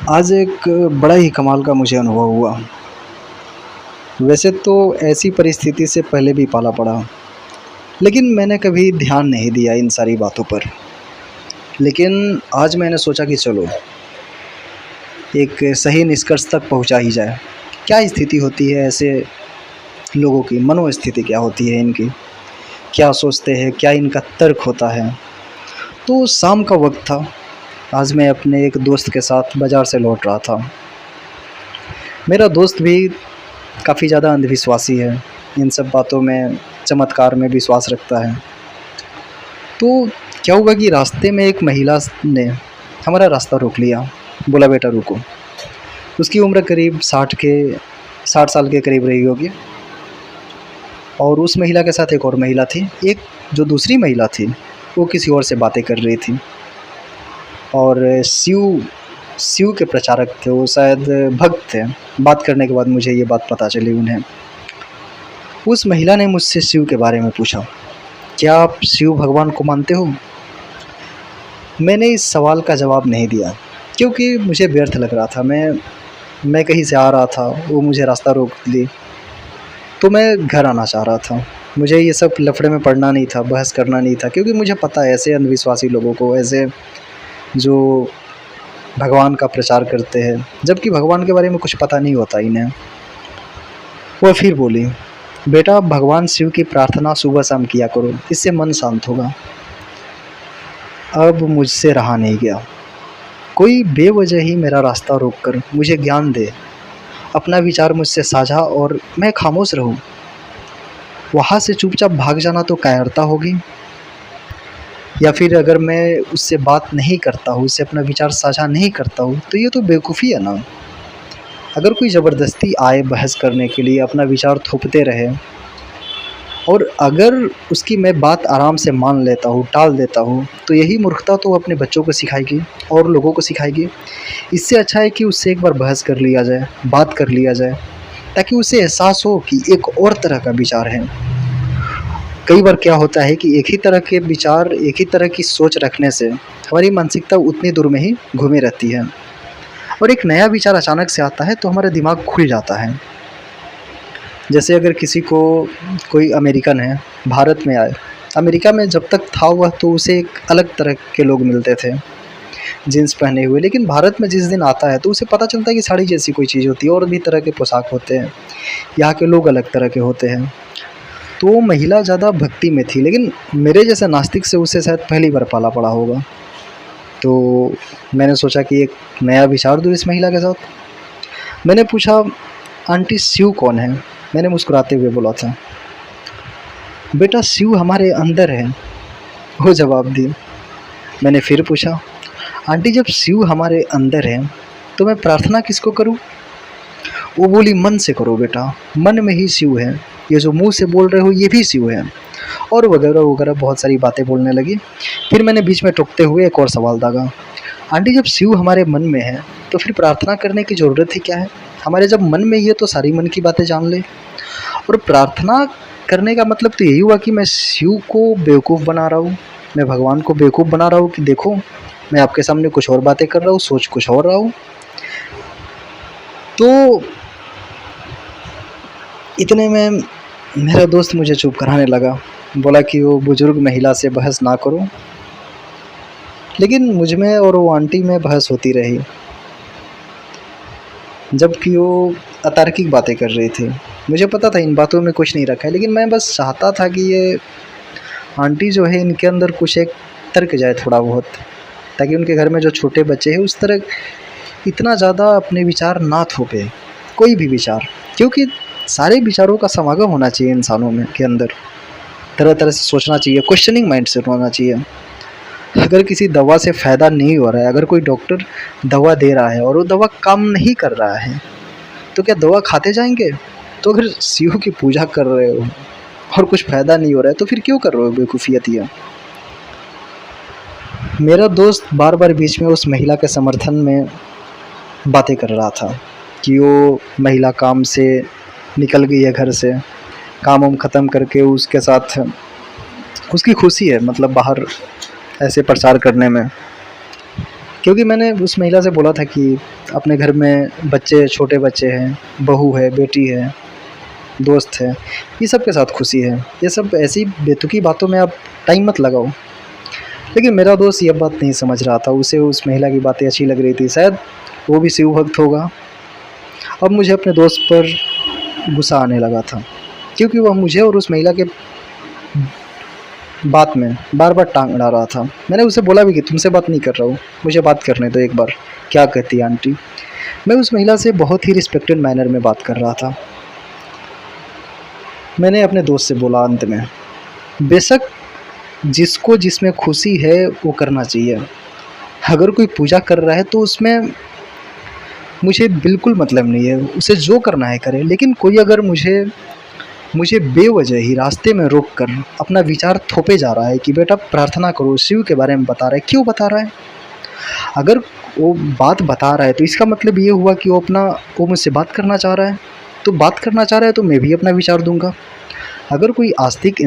आज एक बड़ा ही कमाल का मुझे अनुभव हुआ। वैसे तो ऐसी परिस्थिति से पहले भी पाला पड़ा, लेकिन मैंने कभी ध्यान नहीं दिया इन सारी बातों पर। लेकिन आज मैंने सोचा कि चलो एक सही निष्कर्ष तक पहुंचा ही जाए। क्या स्थिति होती है ऐसे लोगों की, मनोस्थिति क्या होती है इनकी, क्या सोचते हैं, क्या इनका तर्क होता है। तो शाम का वक्त था। आज मैं अपने एक दोस्त के साथ बाज़ार से लौट रहा था। मेरा दोस्त भी काफ़ी ज़्यादा अंधविश्वासी है, इन सब बातों में, चमत्कार में विश्वास रखता है। तो क्या हुआ कि रास्ते में एक महिला ने हमारा रास्ता रोक लिया। बोला, बेटा रुको। उसकी उम्र करीब 60 साल के करीब रही होगी। और उस महिला के साथ एक और महिला थी। एक जो दूसरी महिला थी वो किसी और से बातें कर रही थी। और शिव शिव के प्रचारक थे, वो शायद भक्त थे। बात करने के बाद मुझे ये बात पता चली उन्हें। उस महिला ने मुझसे शिव के बारे में पूछा, क्या आप शिव भगवान को मानते हो? मैंने इस सवाल का जवाब नहीं दिया, क्योंकि मुझे व्यर्थ लग रहा था। मैं कहीं से आ रहा था, वो मुझे रास्ता रोक ली, तो मैं घर आना चाह रहा था। मुझे ये सब लफड़े में पड़ना नहीं था, बहस करना नहीं था, क्योंकि मुझे पता है ऐसे अंधविश्वासी लोगों को, ऐसे जो भगवान का प्रचार करते हैं जबकि भगवान के बारे में कुछ पता नहीं होता इन्हें। वो फिर बोली, बेटा भगवान शिव की प्रार्थना सुबह शाम किया करो, इससे मन शांत होगा। अब मुझसे रहा नहीं गया। कोई बेवजह ही मेरा रास्ता रोककर मुझे ज्ञान दे, अपना विचार मुझसे साझा, और मैं खामोश रहूं। वहाँ से चुपचाप भाग जाना तो कायरता होगी, या फिर अगर मैं उससे बात नहीं करता हूँ, उससे अपना विचार साझा नहीं करता हूँ, तो ये तो बेवकूफ़ी है ना। अगर कोई ज़बरदस्ती आए बहस करने के लिए, अपना विचार थोपते रहे, और अगर उसकी मैं बात आराम से मान लेता हूँ, टाल देता हूँ, तो यही मूर्खता तो अपने बच्चों को सिखाएगी और लोगों को सिखाएगी। इससे अच्छा है कि उससे एक बार बहस कर लिया जाए, बात कर लिया जाए, ताकि उसे एहसास हो कि एक और तरह का विचार है। कई बार क्या होता है कि एक ही तरह के विचार, एक ही तरह की सोच रखने से हमारी मानसिकता उतनी दूर में ही घूमी रहती है, और एक नया विचार अचानक से आता है तो हमारा दिमाग खुल जाता है। जैसे अगर किसी को, कोई अमेरिकन है, भारत में आए। अमेरिका में जब तक था वह, तो उसे एक अलग तरह के लोग मिलते थे जीन्स पहने हुए, लेकिन भारत में जिस दिन आता है तो उसे पता चलता है कि साड़ी जैसी कोई चीज़ होती है, और भी तरह के पोशाक होते हैं, यहाँ के लोग अलग तरह के होते हैं। तो वो महिला ज़्यादा भक्ति में थी, लेकिन मेरे जैसे नास्तिक से उसे शायद पहली बार पाला पड़ा होगा। तो मैंने सोचा कि एक नया विचार दूँ इस महिला के साथ। मैंने पूछा, आंटी शिव कौन है? मैंने मुस्कुराते हुए बोला था, बेटा शिव हमारे अंदर है, वो जवाब दी। मैंने फिर पूछा, आंटी जब शिव हमारे अंदर है तो मैं प्रार्थना किसको करूं? वो बोली, मन से करो बेटा, मन में ही शिव है, ये जो मुंह से बोल रहे हो ये भी शिव है, और वगैरह वगैरह बहुत सारी बातें बोलने लगी। फिर मैंने बीच में टोकते हुए एक और सवाल दागा, आंटी जब शिव हमारे मन में है तो फिर प्रार्थना करने की ज़रूरत ही क्या है? हमारे जब मन में ही है तो सारी मन की बातें जान ले। और प्रार्थना करने का मतलब तो यही हुआ कि मैं शिव को बेवकूफ़ बना रहा हूँ, मैं भगवान को बेवकूफ़ बना रहा हूँ कि देखो मैं आपके सामने कुछ और बातें कर रहा हूँ, सोच कुछ और रहा हूँ। तो इतने में मेरा दोस्त मुझे चुप कराने लगा। बोला कि वो बुज़ुर्ग महिला से बहस ना करो। लेकिन मुझ में और वो आंटी में बहस होती रही, जबकि वो अतार्किक बातें कर रही थी। मुझे पता था इन बातों में कुछ नहीं रखा है, लेकिन मैं बस चाहता था कि ये आंटी जो है, इनके अंदर कुछ एक तर्क जाए थोड़ा बहुत, ताकि उनके घर में जो छोटे बच्चे हैं उस तरह इतना ज़्यादा अपने विचार ना थोपे, कोई भी विचार। क्योंकि सारे विचारों का समागम होना चाहिए इंसानों में के अंदर, तरह तरह से सोचना चाहिए, क्वेश्चनिंग माइंड सेट होना चाहिए। अगर किसी दवा से फ़ायदा नहीं हो रहा है, अगर कोई डॉक्टर दवा दे रहा है और वो दवा काम नहीं कर रहा है, तो क्या दवा खाते जाएंगे? तो अगर शिव की पूजा कर रहे हो और कुछ फ़ायदा नहीं हो रहा है तो फिर क्यों कर रहे हो बेवकूफ़ियतियाँ? मेरा दोस्त बार बार बीच में उस महिला के समर्थन में बातें कर रहा था कि वो महिला काम से निकल गई है, घर से काम वाम ख़त्म करके, उसके साथ उसकी खुशी है, मतलब बाहर ऐसे प्रचार करने में, क्योंकि मैंने उस महिला से बोला था कि अपने घर में बच्चे, छोटे बच्चे हैं, बहू है, बेटी है, दोस्त है, ये सब के साथ खुशी है। ये सब ऐसी बेतुकी बातों में आप टाइम मत लगाओ। लेकिन मेरा दोस्त ये बात नहीं समझ रहा था, उसे उस महिला की बातें अच्छी लग रही थी, शायद वो भी शिव भक्त होगा। अब मुझे अपने दोस्त पर गुस्सा आने लगा था, क्योंकि वह मुझे और उस महिला के बात में बार-बार टाँग अड़ा रहा था। मैंने उसे बोला भी कि तुमसे बात नहीं कर रहा हूँ, मुझे बात करने दो एक बार, क्या कहती है आंटी? मैं उस महिला से बहुत ही रिस्पेक्टेड मैनर में बात कर रहा था। मैंने अपने दोस्त से बोला अंत में, बेशक जिसको जिसमें खुशी है वो करना चाहिए। अगर कोई पूजा कर रहा है तो उसमें मुझे बिल्कुल मतलब नहीं है, उसे जो करना है करे। लेकिन कोई अगर मुझे बेवजह ही रास्ते में रोक कर अपना विचार थोपे जा रहा है कि बेटा प्रार्थना करो, शिव के बारे में बता रहा है, क्यों बता रहा है? अगर वो बात बता रहा है तो इसका मतलब ये हुआ कि वो मुझसे बात करना चाह रहा है। तो बात करना चाह रहा है तो मैं भी अपना विचार दूँगा। अगर कोई आस्तिक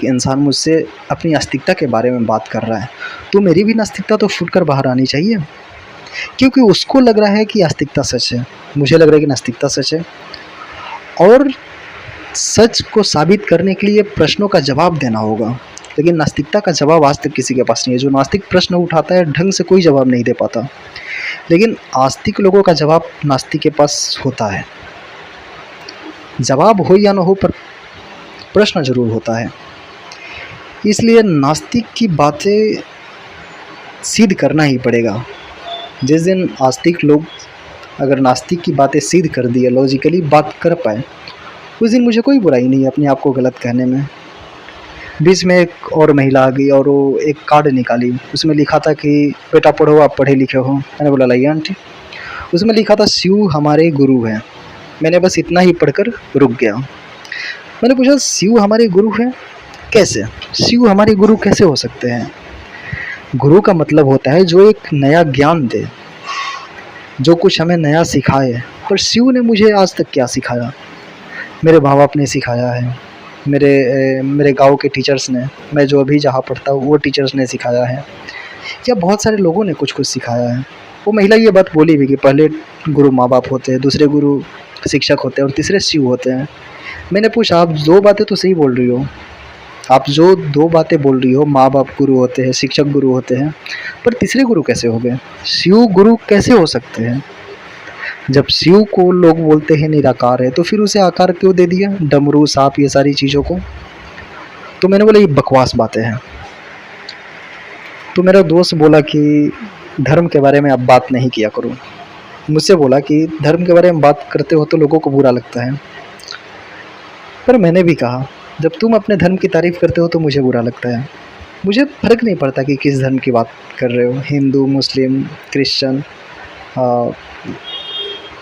इंसान मुझसे अपनी आस्तिकता के बारे में बात कर रहा है, तो मेरी भी नास्तिकता तो फूट कर बाहर आनी चाहिए। क्योंकि उसको लग रहा है कि आस्तिकता सच है, मुझे लग रहा है कि नास्तिकता सच है। और सच को साबित करने के लिए प्रश्नों का जवाब देना होगा। लेकिन नास्तिकता का जवाब आज तक किसी के पास नहीं है। जो नास्तिक प्रश्न उठाता है ढंग से कोई जवाब नहीं दे पाता। लेकिन आस्तिक लोगों का जवाब नास्तिक के पास होता है। जवाब हो या ना हो, पर प्रश्न ज़रूर होता है। इसलिए नास्तिक की बातें सिद्ध करना ही पड़ेगा। जिस दिन आस्तिक लोग अगर नास्तिक की बातें सिद्ध कर दिए, लॉजिकली बात कर पाए, उस दिन मुझे कोई बुराई नहीं है अपने आप को गलत कहने में। बीच में एक और महिला आ गई और वो एक कार्ड निकाली, उसमें लिखा था कि बेटा पढ़ो, आप पढ़े लिखे हो। मैंने बोला लाइए आंटी। उसमें लिखा था शिव हमारे गुरु हैं। मैंने बस इतना ही पढ़कर रुक गया। मैंने पूछा शिव हमारे गुरु हैं कैसे? शिव हमारे गुरु कैसे हो सकते हैं? गुरु का मतलब होता है जो एक नया ज्ञान दे, जो कुछ हमें नया सिखाए। पर शिव ने मुझे आज तक क्या सिखाया? मेरे माँ बाप ने सिखाया है, मेरे गांव के टीचर्स ने, मैं जो अभी जहाँ पढ़ता हूँ वो टीचर्स ने सिखाया है, या बहुत सारे लोगों ने कुछ कुछ सिखाया है। वो महिला ये बात बोली भी कि पहले गुरु माँ बाप होते हैं, दूसरे गुरु शिक्षक होते हैं और तीसरे शिव होते हैं। मैंने पूछा आप दो बातें तो सही बोल रही हो, आप जो दो बातें बोल रही हो, माँ बाप गुरु होते हैं, शिक्षक गुरु होते हैं, पर तीसरे गुरु कैसे हो गए? शिव गुरु कैसे हो सकते हैं? जब शिव को लोग बोलते हैं निराकार है, तो फिर उसे आकार क्यों दे दिया? डमरू, सांप, ये सारी चीज़ों को। तो मैंने बोला ये बकवास बातें हैं। तो मेरा दोस्त बोला कि धर्म के बारे में आप बात नहीं किया करो। मुझसे बोला कि धर्म के बारे में बात करते हो तो लोगों को बुरा लगता है। पर मैंने भी कहा जब तुम अपने धर्म की तारीफ़ करते हो तो मुझे बुरा लगता है। मुझे फ़र्क नहीं पड़ता कि किस धर्म की बात कर रहे हो, हिंदू, मुस्लिम, क्रिश्चियन,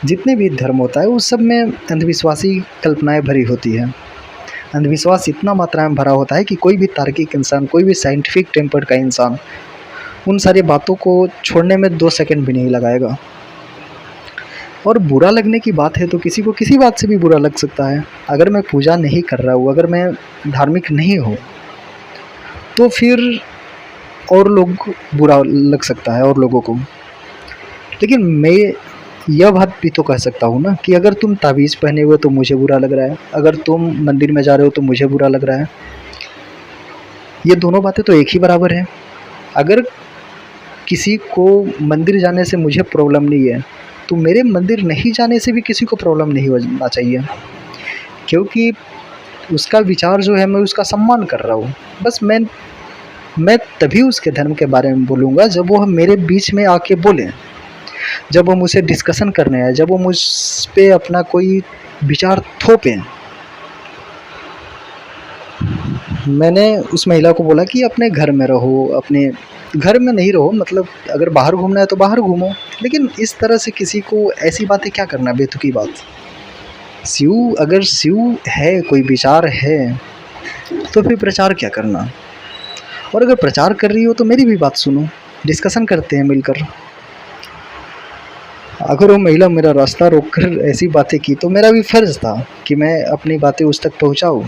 जितने भी धर्म होता है उस सब में अंधविश्वासी कल्पनाएँ भरी होती हैं। अंधविश्वास इतना मात्रा में भरा होता है कि कोई भी तार्किक इंसान, कोई भी साइंटिफिक टेम्पर्ड का इंसान उन सारी बातों को छोड़ने में 2 सेकंड भी नहीं लगाएगा। और बुरा लगने की बात है तो किसी को किसी बात से भी बुरा लग सकता है। अगर मैं पूजा नहीं कर रहा हूँ, अगर मैं धार्मिक नहीं हूँ, तो फिर और लोग बुरा लग सकता है और लोगों को। लेकिन मैं यह बात भी तो कह सकता हूँ ना कि अगर तुम ताबीज़ पहने हुए तो मुझे बुरा लग रहा है, अगर तुम मंदिर में जा रहे हो तो मुझे बुरा लग रहा है। ये दोनों बातें तो एक ही बराबर है। अगर किसी को मंदिर जाने से मुझे प्रॉब्लम नहीं है, तो मेरे मंदिर नहीं जाने से भी किसी को प्रॉब्लम नहीं होना चाहिए, क्योंकि उसका विचार जो है मैं उसका सम्मान कर रहा हूँ। बस मैं तभी उसके धर्म के बारे में बोलूँगा जब वो मेरे बीच में आके बोले, जब वो मुझसे डिस्कशन करने आए, जब वो मुझ पे अपना कोई विचार थोपें। मैंने उस महिला को बोला कि अपने घर में रहो, अपने घर में नहीं रहो, मतलब अगर बाहर घूमना है तो बाहर घूमो, लेकिन इस तरह से किसी को ऐसी बातें क्या करना, बेतुकी बात। अगर शिव है, कोई विचार है, तो फिर प्रचार क्या करना? और अगर प्रचार कर रही हो तो मेरी भी बात सुनो, डिस्कशन करते हैं मिलकर। अगर वो महिला मेरा रास्ता रोककर ऐसी बातें की तो मेरा भी फ़र्ज़ था कि मैं अपनी बातें उस तक पहुँचाऊँ।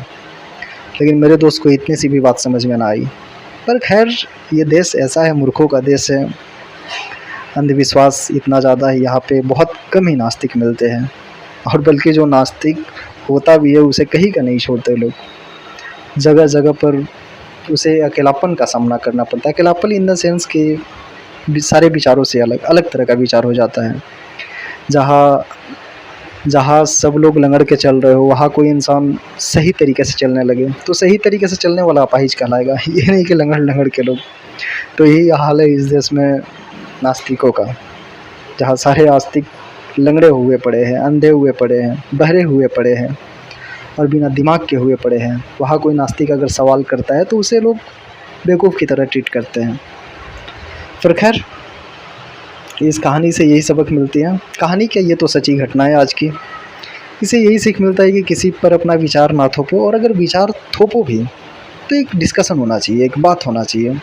लेकिन मेरे दोस्त को इतनी सी भी बात समझ में ना आई। पर खैर ये देश ऐसा है, मूर्खों का देश है। अंधविश्वास इतना ज़्यादा है यहाँ पे, बहुत कम ही नास्तिक मिलते हैं, और बल्कि जो नास्तिक होता भी है उसे कहीं का नहीं छोड़ते लोग। जगह जगह पर उसे अकेलापन का सामना करना पड़ता है। अकेलापन इन द सेंस कि सारे विचारों से अलग अलग तरह का विचार हो जाता है। जहाँ जहाँ सब लोग लंगड़ के चल रहे हो, वहाँ कोई इंसान सही तरीके से चलने लगे तो सही तरीके से चलने वाला अपाहिज कहलाएगा, ये नहीं कि लंगड़ लंगड़ के लोग। तो यही हाल है इस देश में नास्तिकों का, जहाँ सारे आस्तिक लंगड़े हुए पड़े हैं, अंधे हुए पड़े हैं, बहरे हुए पड़े हैं और बिना दिमाग के हुए पड़े हैं। वहाँ कोई नास्तिक अगर सवाल करता है तो उसे लोग बेवकूफ़ की तरह ट्रीट करते हैं। पर खैर, इस कहानी से यही सबक मिलती है। कहानी क्या, ये तो सच्ची घटना है आज की। इसे यही सीख मिलता है कि किसी पर अपना विचार ना थोपो, और अगर विचार थोपो भी तो एक डिस्कशन होना चाहिए, एक बात होना चाहिए।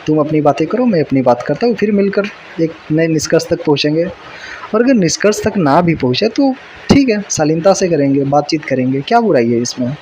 तुम अपनी बातें करो, मैं अपनी बात करता हूँ, फिर मिलकर एक नए निष्कर्ष तक पहुँचेंगे। और अगर निष्कर्ष तक ना भी पहुँचे तो ठीक है, शालीनता से करेंगे, बातचीत करेंगे, क्या बुराई है इसमें।